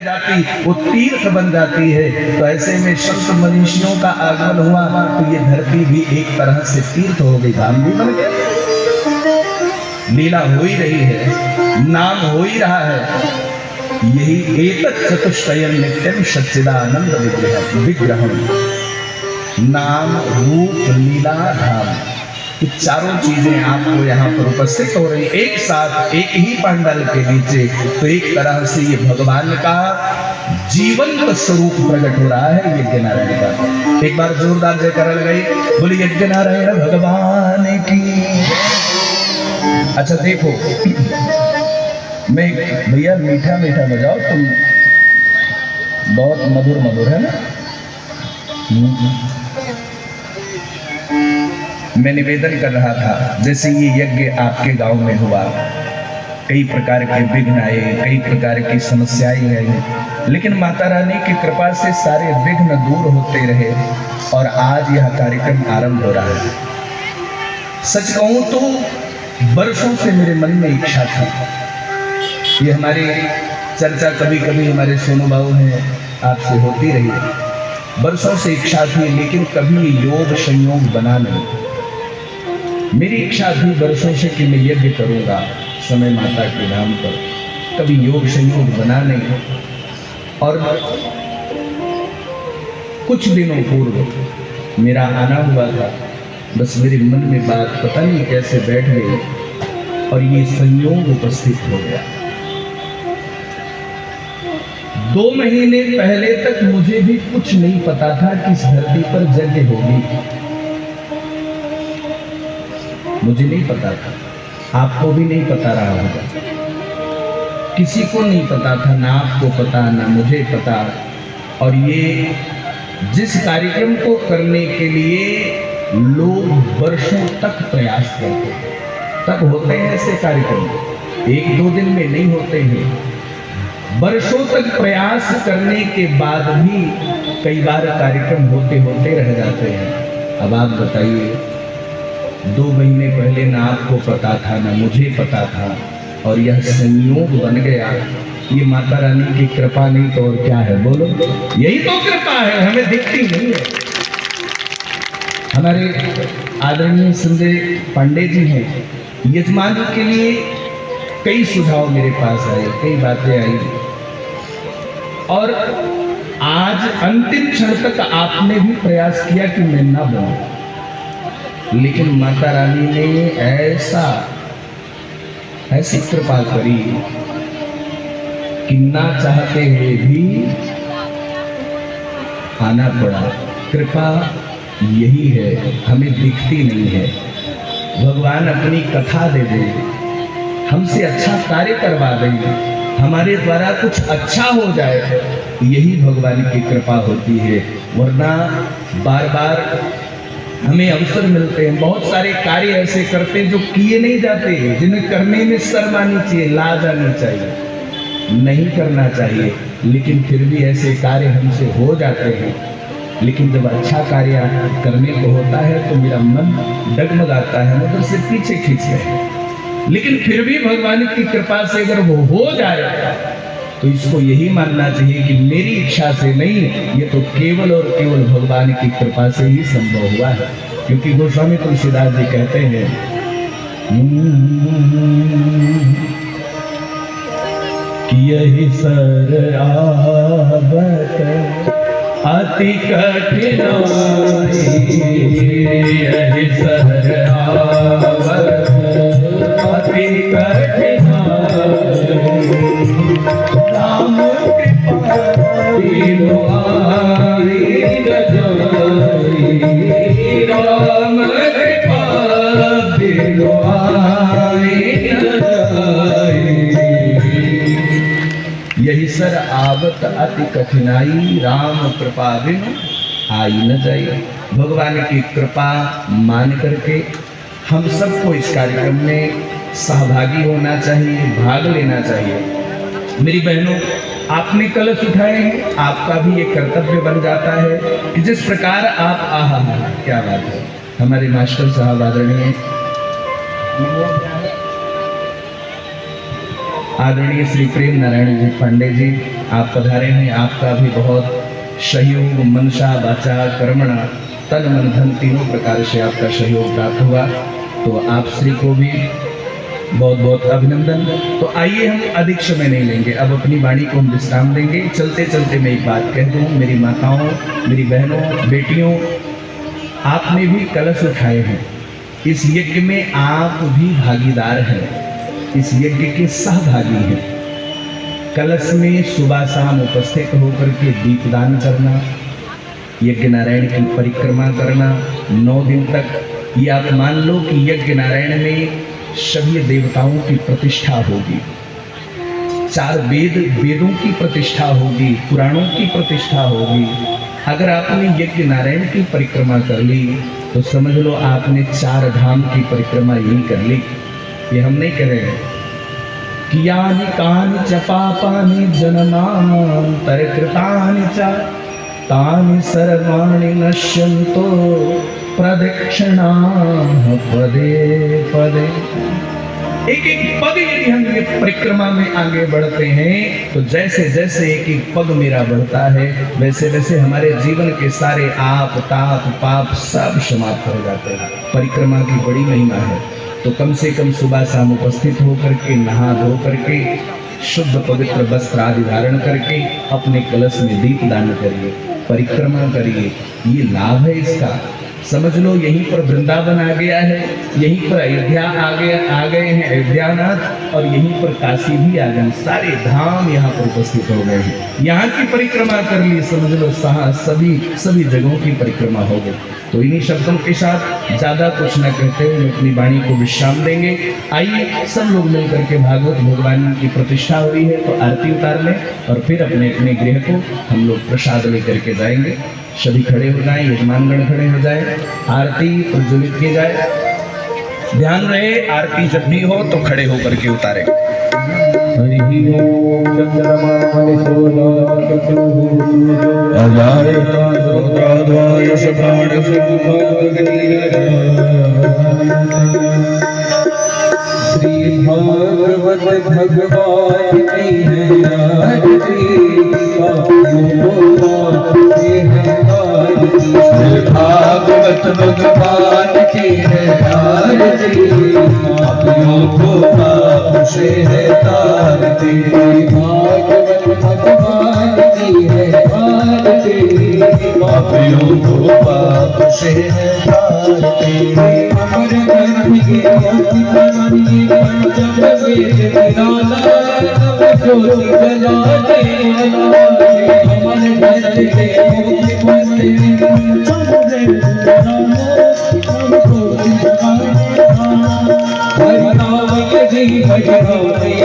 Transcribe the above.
जाती, वो तीर्थ बन जाती है। तो ऐसे में संत मनीषियों का आगमन हुआ तो ये धरती भी एक तरह से तीर्थ हो गई, धाम भी बन गया। लीला हो ही रही है, नाम हो ही रहा है। यही एतत् चतुष्टयं नित्यं सच्चिदानंद विग्रहम, नाम रूप लीला धाम, ये चारों चीजें आपको यहाँ पर उपस्थित हो रही एक साथ एक ही पंडाल के नीचे। तो एक तरह से ये भगवान का जीवंत स्वरूप प्रकट हो रहा है यज्ञ नारायण का। एक बार जोरदार जयकारा लगाई, बोले यज्ञ नारायण भगवान की। अच्छा देखो, मैं भैया मीठा मीठा बजाओ, तुम बहुत मधुर मधुर है ना। मैं निवेदन कर रहा था, जैसे ये यज्ञ आपके गांव में हुआ, कई प्रकार के विघ्न आए, कई प्रकार की समस्याएं आई, लेकिन माता रानी की कृपा से सारे विघ्न दूर होते रहे और आज यह कार्यक्रम आरंभ हो रहा है। सच कहूं तो वर्षों से मेरे मन में इच्छा थी। ये हमारी चर्चा कभी कभी हमारे सोनू बाबू ने आपसे होती रही, वर्षों से इच्छा थी, लेकिन कभी योग संयोग बना नहीं। मेरी इच्छा थी वर्षों से कि मैं यज्ञ करूंगा समय माता के नाम पर, कभी योग संयोग बना नहीं। और कुछ दिनों पूर्व मेरा आना हुआ था, बस मेरे मन में बात पता नहीं कैसे बैठ गई और ये संयोग उपस्थित हो गया। 2 महीने पहले तक मुझे भी कुछ नहीं पता था कि इस धरती पर यज्ञ होगी, मुझे नहीं पता था, आपको भी नहीं पता रहा होगा, किसी को नहीं पता था, ना आपको पता ना मुझे पता। और ये जिस कार्यक्रम को करने के लिए लोग वर्षों तक प्रयास करते हैं, तब होते हैं ऐसे कार्यक्रम, 1-2 दिन में नहीं होते हैं। वर्षों तक प्रयास करने के बाद भी कई बार कार्यक्रम होते होते रह जाते हैं। अब आप बताइए, 2 महीने पहले ना आपको पता था ना मुझे पता था और यह संयोग बन गया। ये माता रानी की कृपा नहीं तो और क्या है, बोलो। यही तो कृपा है, हमें दिखती नहीं है। हमारे आदरणीय संजय पांडे जी हैं, यजमान के लिए कई सुझाव मेरे पास आए, कई बातें आई और आज अंतिम क्षण तक आपने भी प्रयास किया कि मैं ना बनूं, लेकिन माता रानी ने ऐसी कृपा करी कि ना चाहते हुए भी आना पड़ा। कृपा यही है, हमें दिखती नहीं है। भगवान अपनी कथा दे दे, हमसे अच्छा कार्य करवा देंगे, हमारे द्वारा कुछ अच्छा हो जाए, यही भगवान की कृपा होती है। वरना बार बार हमें अवसर मिलते हैं, बहुत सारे कार्य ऐसे करते हैं जो किए नहीं जाते, जिन्हें करने में शर्म आनी चाहिए, लाज आनी चाहिए, नहीं करना चाहिए, लेकिन फिर भी ऐसे कार्य हमसे हो जाते हैं। लेकिन जब अच्छा कार्य करने को होता है तो मेरा मन डगमगाता है, मतलब से पीछे खींचते हैं। लेकिन फिर भी भगवान की कृपा से अगर वो हो जाए तो इसको यही मानना चाहिए कि मेरी इच्छा से नहीं, ये तो केवल और केवल भगवान की कृपा से ही संभव हुआ है। क्योंकि गोस्वामी तुलसीदास जी कहते हैं, कि यही सर आवत अति कठिनाई, यही सर आवत अति कठिनाई, राम कृपा बिनु आई न जाई, राम कृपा बिनु आई न जाई, यही सर आवत अति कठिनाई, राम कृपा बिनु आई न जाए। भगवान की कृपा मान करके हम सबको इस कार्यक्रम में सहभागी होना चाहिए, भाग लेना चाहिए। मेरी बहनों, आपने कलश उठाए हैं, आपका भी एक कर्तव्य बन जाता है कि जिस प्रकार आप आहा क्या बात है, हमारे मास्टर साहब आदरणीय श्री प्रेम नारायण जी पांडे जी आप पधारे हैं, आपका भी बहुत सहयोग मनसा वाचा कर्मणा तन मन धन तीनों प्रकार से आपका सहयोग प्राप्त हुआ। तो आप श्री को भी बहुत बहुत अभिनंदन। तो आइए हम अधिक समय नहीं लेंगे, अब अपनी वाणी को हम विश्राम देंगे। चलते चलते मैं एक बात कह दूं, मेरी माताओं, मेरी बहनों, बेटियों, आपने भी कलश उठाए हैं, इस यज्ञ में आप भी भागीदार हैं, इस यज्ञ के सहभागी हैं। कलश में सुबह शाम उपस्थित होकर के दीपदान करना, यज्ञ नारायण की परिक्रमा करना 9 दिन तक। ये आप मान लो कि यज्ञ नारायण में सभी देवताओं की प्रतिष्ठा होगी, 4 वेदों की प्रतिष्ठा होगी, पुराणों की प्रतिष्ठा होगी। अगर आपने यज्ञ नारायण की परिक्रमा कर ली तो समझ लो आपने 4 धाम की परिक्रमा यही कर ली। ये हम नहीं कह रहे हैं। कियानि कानि च पापानि जननान्तरकृतानि च तानि सर्वाणि नश्यन्तो प्रदक्षिणाः पदे पदे। एक एक पग यदि हम ये परिक्रमा में आगे बढ़ते हैं तो जैसे जैसे एक एक पग मेरा बढ़ता है वैसे वैसे हमारे जीवन के सारे आप ताप पाप सब समाप्त हो जाते हैं। परिक्रमा की बड़ी महिमा है। तो कम से कम सुबह शाम उपस्थित होकर के नहा धो करके शुद्ध पवित्र वस्त्र आदि धारण करके अपने कलश में दीप दान करिए, परिक्रमा करिए। ये लाभ है इसका। समझ लो यहीं पर वृंदावन आ गया है, यहीं पर अयोध्या आ गए हैं अयोध्यानाथ, और यहीं पर काशी भी आ गए। सारे धाम यहाँ पर उपस्थित हो गए हैं। यहाँ की परिक्रमा कर ली, समझ लो सभी जगहों की परिक्रमा हो गई। तो इन्हीं शब्दों के साथ ज्यादा कुछ न कहते हुए मैं अपनी वाणी को विश्राम देंगे। आइए सब लोग मिलकर के भागवत भगवान की प्रतिष्ठा हुई है तो आरती उतार लें और फिर अपने अपने गृह को हम लोग प्रसाद लेकर के जाएंगे। सभी खड़े हो जाएं, यजमानगण खड़े हो जाए, आरती प्रज्वलित की जाए। ध्यान रहे आरती जब भी हो तो खड़े होकर के उतारे। श्री भागवत भगवान की है आरती, भागवत भगवान की है आरती, पापियों को पाप से है तारती। भागवत भगवान की है आरती, पापियों को पाप से है तारती। अमर ग्रंथ की ज्योति बनानी, जब वेद निराला तब ज्योति जलाने वाला। अमर ग्रंथ के ज्योति बनानी, जब वेद निराला तब